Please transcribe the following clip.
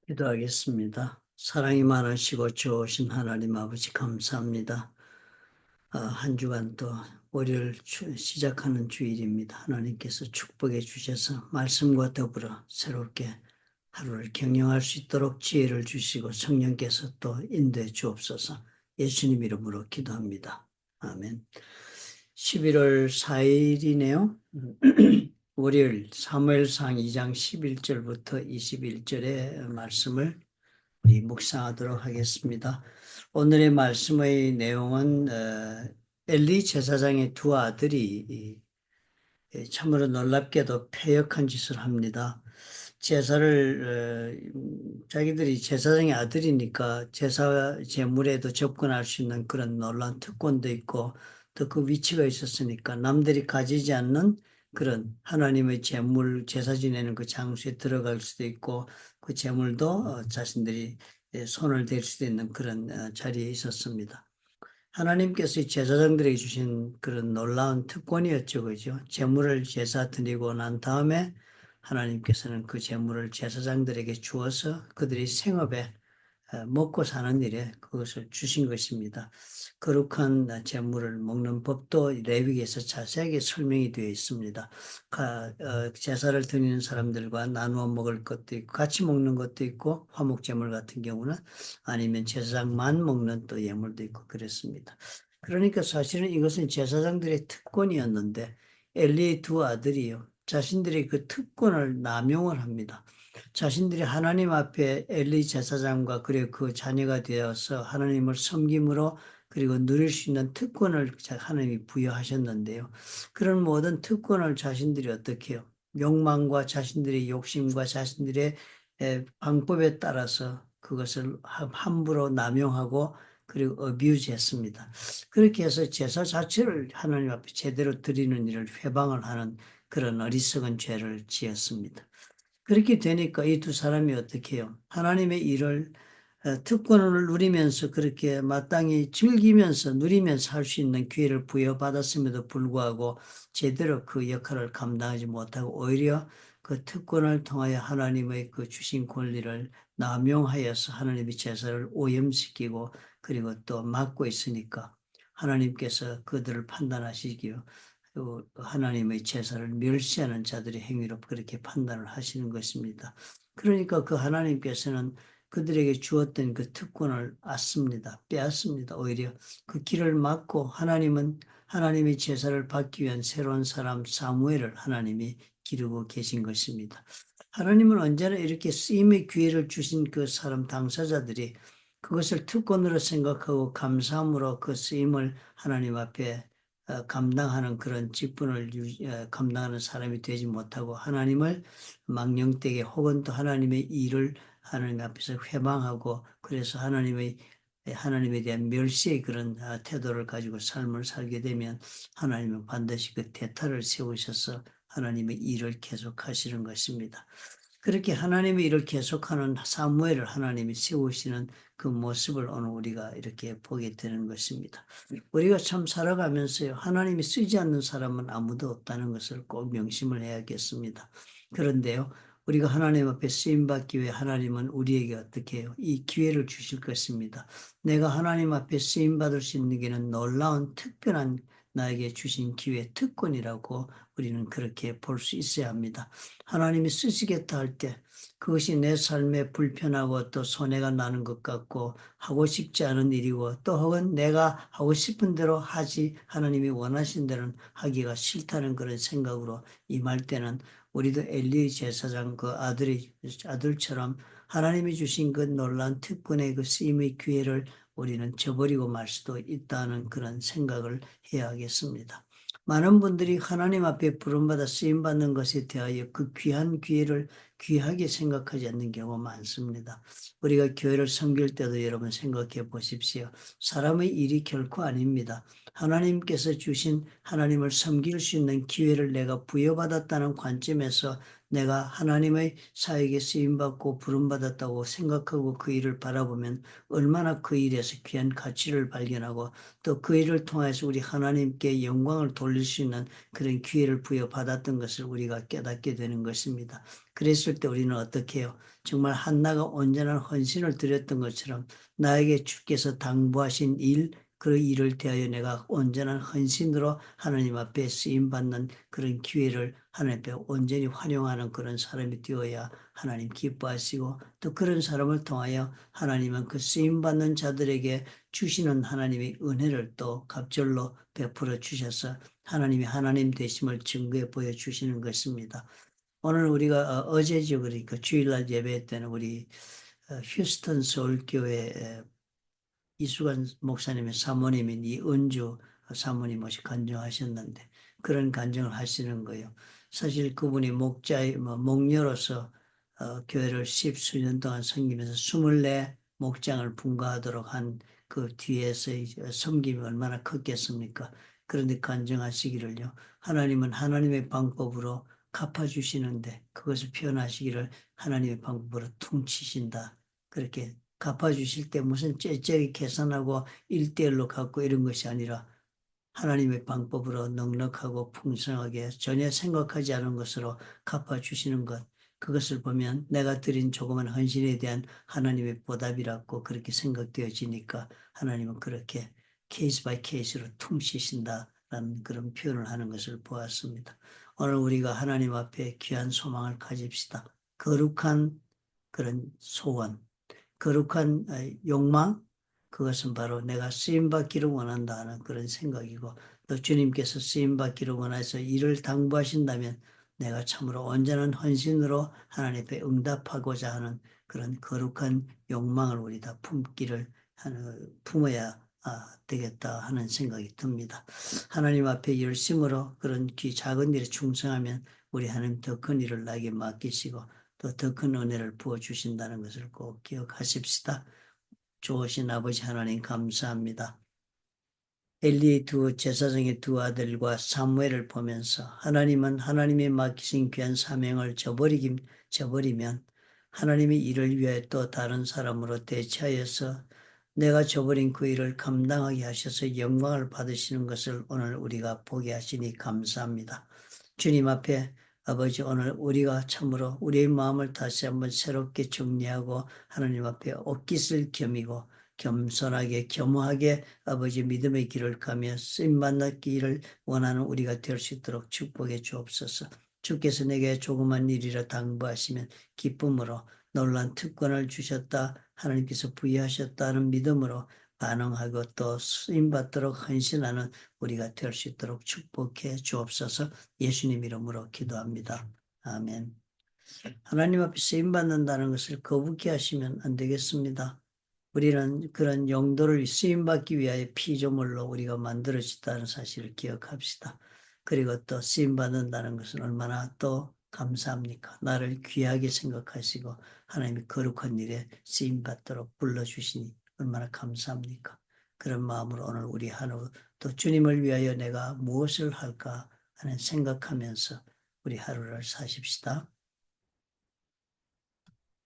기도하겠습니다. 사랑이 많으시고 좋으신 하나님 아버지 감사합니다. 한 주간 또 월요일 시작하는 주일입니다. 하나님께서 축복해 주셔서 말씀과 더불어 새롭게 하루를 경영할 수 있도록 지혜를 주시고 성령께서 또 인도해 주옵소서. 예수님 이름으로 기도합니다. 아멘. 11월 4일이네요. 월요일 사무엘상 2장 11절부터 21절의 말씀을 우리 묵상하도록 하겠습니다. 오늘의 말씀의 내용은 엘리 제사장의 두 아들이 참으로 놀랍게도 패역한 짓을 합니다. 자기들이 제사장의 아들이니까 제사 제물에도 접근할 수 있는 그런 놀라운 특권도 있고 또 그 위치가 있었으니까 남들이 가지지 않는 그런 하나님의 제물 제사 지내는 그 장소에 들어갈 수도 있고 그 제물도 자신들이 손을 댈 수도 있는 그런 자리에 있었습니다. 하나님께서 제사장들에게 주신 그런 놀라운 특권이었죠. 그죠? 제물을 제사 드리고 난 다음에 하나님께서는 그 제물을 제사장들에게 주어서 그들이 생업에 먹고 사는 일에 그것을 주신 것입니다. 거룩한 제물을 먹는 법도 레위기에서 자세하게 설명이 되어 있습니다. 제사를 드리는 사람들과 나누어 먹을 것도 있고 같이 먹는 것도 있고 화목제물 같은 경우는 아니면 제사장만 먹는 또 예물도 있고 그랬습니다. 그러니까 사실은 이것은 제사장들의 특권이었는데 엘리의 두 아들이요. 자신들의 그 특권을 남용을 합니다. 자신들이 하나님 앞에 엘리 제사장과 그리고 그 자녀가 되어서 하나님을 섬김으로 그리고 누릴 수 있는 특권을 하나님이 부여하셨는데요. 그런 모든 특권을 자신들이 어떻게 해요? 욕망과 자신들의 욕심과 자신들의 방법에 따라서 그것을 함부로 남용하고 그리고 어뷰즈했습니다. 그렇게 해서 제사 자체를 하나님 앞에 제대로 드리는 일을 회방을 하는 그런 어리석은 죄를 지었습니다. 그렇게 되니까 이 두 사람이 어떻게 해요? 하나님의 일을 특권을 누리면서 그렇게 마땅히 즐기면서 누리면서 할 수 있는 기회를 부여받았음에도 불구하고 제대로 그 역할을 감당하지 못하고 오히려 그 특권을 통하여 하나님의 그 주신 권리를 남용하여서 하나님의 제사를 오염시키고 그리고 또 막고 있으니까 하나님께서 그들을 판단하시기요. 하나님의 제사를 멸시하는 자들의 행위로 그렇게 판단을 하시는 것입니다. 그러니까 그 하나님께서는 그들에게 주었던 그 특권을 빼앗습니다. 오히려 그 길을 막고 하나님은 하나님의 제사를 받기 위한 새로운 사람 사무엘을 하나님이 기르고 계신 것입니다. 하나님은 언제나 이렇게 쓰임의 기회를 주신 그 사람 당사자들이 그것을 특권으로 생각하고 감사함으로 그 쓰임을 하나님 앞에 감당하는 그런 직분을 감당하는 사람이 되지 못하고 하나님을 망령되게 혹은 또 하나님의 일을 하나님 앞에서 회방하고 그래서 하나님에 대한 멸시의 그런 태도를 가지고 삶을 살게 되면 하나님은 반드시 그 대타를 세우셔서 하나님의 일을 계속하시는 것입니다. 그렇게 하나님의 일을 계속하는 사무엘을 하나님이 세우시는 그 모습을 오늘 우리가 이렇게 보게 되는 것입니다. 우리가 참 살아가면서요, 하나님이 쓰지 않는 사람은 아무도 없다는 것을 꼭 명심을 해야겠습니다. 그런데요, 우리가 하나님 앞에 쓰임받기 위해 하나님은 우리에게 어떻게 해요? 이 기회를 주실 것입니다. 내가 하나님 앞에 쓰임받을 수 있는 게는 놀라운 특별한 나에게 주신 기회, 특권이라고 우리는 그렇게 볼 수 있어야 합니다. 하나님이 쓰시겠다 할 때 그것이 내 삶에 불편하고 또 손해가 나는 것 같고 하고 싶지 않은 일이고 또 혹은 내가 하고 싶은 대로 하지 하나님이 원하신 대로 하기가 싫다는 그런 생각으로 임할 때는 우리도 엘리 제사장 그 아들처럼 하나님이 주신 그 놀라운 특권의 그 쓰임의 기회를 우리는 저버리고 말 수도 있다는 그런 생각을 해야 하겠습니다. 많은 분들이 하나님 앞에 부름받아 쓰임받는 것에 대하여 그 귀한 기회를 귀하게 생각하지 않는 경우가 많습니다. 우리가 교회를 섬길 때도 여러분 생각해 보십시오. 사람의 일이 결코 아닙니다. 하나님께서 주신 하나님을 섬길 수 있는 기회를 내가 부여받았다는 관점에서 내가 하나님의 사역에 쓰임받고 부름받았다고 생각하고 그 일을 바라보면 얼마나 그 일에서 귀한 가치를 발견하고 또 그 일을 통해서 우리 하나님께 영광을 돌릴 수 있는 그런 기회를 부여받았던 것을 우리가 깨닫게 되는 것입니다. 그랬을 때 우리는 어떻게 해요? 정말 한나가 온전한 헌신을 드렸던 것처럼 나에게 주께서 당부하신 일, 그 일을 대하여 내가 온전한 헌신으로 하나님 앞에 쓰임받는 그런 기회를 하나님 앞에 온전히 활용하는 그런 사람이 되어야 하나님 기뻐하시고 또 그런 사람을 통하여 하나님은 그 쓰임받는 자들에게 주시는 하나님의 은혜를 또 갑절로 베풀어 주셔서 하나님이 하나님 되심을 증거해 보여주시는 것입니다. 오늘 우리가 어제죠. 그러니까 주일날 예배 때는 우리 휴스턴 서울교회 이수관 목사님의 사모님인 이은주 사모님 모시 간증하셨는데 그런 간증을 하시는 거예요. 사실 그분이 목녀로서 교회를 십수년 동안 섬기면서 24 목장을 분과하도록 한 그 뒤에서의 섬김이 얼마나 컸겠습니까? 그런데 간증하시기를요. 하나님은 하나님의 방법으로 갚아주시는데 그것을 표현하시기를 하나님의 방법으로 퉁치신다. 그렇게 갚아주실 때 무슨 째째하게 계산하고 1대1로 갚고 이런 것이 아니라 하나님의 방법으로 넉넉하고 풍성하게 전혀 생각하지 않은 것으로 갚아주시는 것. 그것을 보면 내가 드린 조그만 헌신에 대한 하나님의 보답이라고 그렇게 생각되어지니까 하나님은 그렇게 케이스 바이 케이스로 퉁치신다라는 그런 표현을 하는 것을 보았습니다. 오늘 우리가 하나님 앞에 귀한 소망을 가집시다. 거룩한 그런 소원, 거룩한 욕망, 그것은 바로 내가 쓰임받기를 원한다 하는 그런 생각이고 또 주님께서 쓰임받기를 원해서 일을 당부하신다면 내가 참으로 온전한 헌신으로 하나님 앞에 응답하고자 하는 그런 거룩한 욕망을 우리 다 품어야 되겠다 하는 생각이 듭니다. 하나님 앞에 열심으로 그런 작은 일에 충성하면 우리 하나님 더 큰 일을 나에게 맡기시고 또 더 큰 은혜를 부어주신다는 것을 꼭 기억하십시다. 좋으신 아버지 하나님 감사합니다. 엘리의 두 제사장의 두 아들과 사무엘을 보면서 하나님은 하나님이 맡기신 귀한 사명을 저버리면 하나님의 일을 위해 또 다른 사람으로 대체하여서 내가 저버린 그 일을 감당하게 하셔서 영광을 받으시는 것을 오늘 우리가 보게 하시니 감사합니다. 주님 앞에 아버지 오늘 우리가 참으로 우리의 마음을 다시 한번 새롭게 정리하고 하나님 앞에 옷깃을 겸이고 겸손하게 겸허하게 아버지 믿음의 길을 가며 쓰임받기를 원하는 우리가 될 수 있도록 축복해 주옵소서. 주께서 내게 조그만 일이라 당부하시면 기쁨으로 놀란 특권을 주셨다. 하나님께서 부여하셨다는 믿음으로 반응하고 또 쓰임받도록 헌신하는 우리가 될 수 있도록 축복해 주옵소서. 예수님 이름으로 기도합니다. 아멘. 하나님 앞에 쓰임받는다는 것을 거북히 하시면 안 되겠습니다. 우리는 그런 용도를 쓰임받기 위하여 피조물로 우리가 만들어졌다는 사실을 기억합시다. 그리고 또 쓰임받는다는 것은 얼마나 또 감사합니까? 나를 귀하게 생각하시고 하나님의 거룩한 일에 쓰임받도록 불러주시니 얼마나 감사합니까? 그런 마음으로 오늘 우리 하루 또 주님을 위하여 내가 무엇을 할까 하는 생각하면서 우리 하루를 사십시다.